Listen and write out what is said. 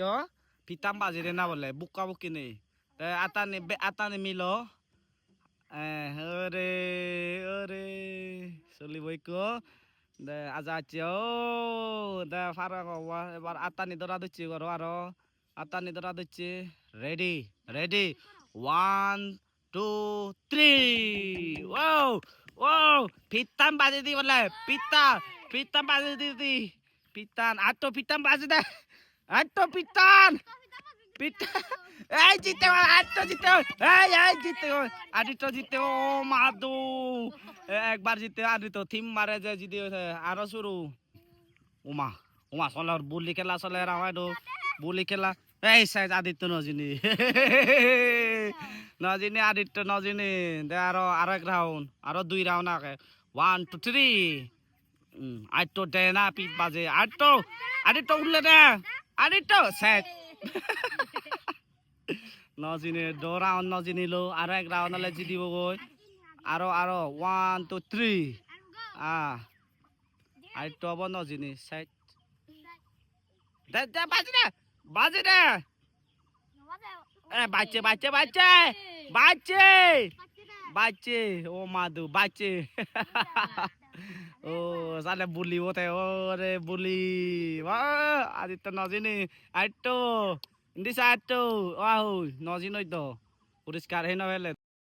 yo pitam baji de na bole buka buki ni atani milo ore ore soli boiko de ajacio de fara ko ebar atani dora dichi goro aro atani dora dichi ready 1 2 3 wow wow pitam baji di bole pitam baji di pitan ato pitam baji de ato pitan পিতা এই জিতে আদিত্য জিতে এই জিতে আদিত্য জিতে ও মাদু একবার জিতে Aditya theme মারে যে জিতে আরো শুরু উমা উমা চলে বুলি খেলা চলে রামাইদো বুলি খেলা এই সাইজ আদিত্য নজিনী নজিনী আদিত্য নজিনী দে আরো এক রাউন্ড আরো 2 রাউন্ড আগে 1 2 3 আদিত্য দে না পিট বাজে আদিত্য উঠলে দে আদিত্য সেট নজিনী দৌড়াও নজিনী লো আরো এক রাউন্ড হলে জিতিব গই আরো 1 2 3 আদিত্য হব নজিনী সেট দে বাজি দে বাচ্চে ও মাদু বাচ্চে ও সালে বুলি ওতে ওরে বুলি আদিত্য নজিনী আদিত্য দিছা আদিত্য নজিনী তো পুরস্কার হে নবেলে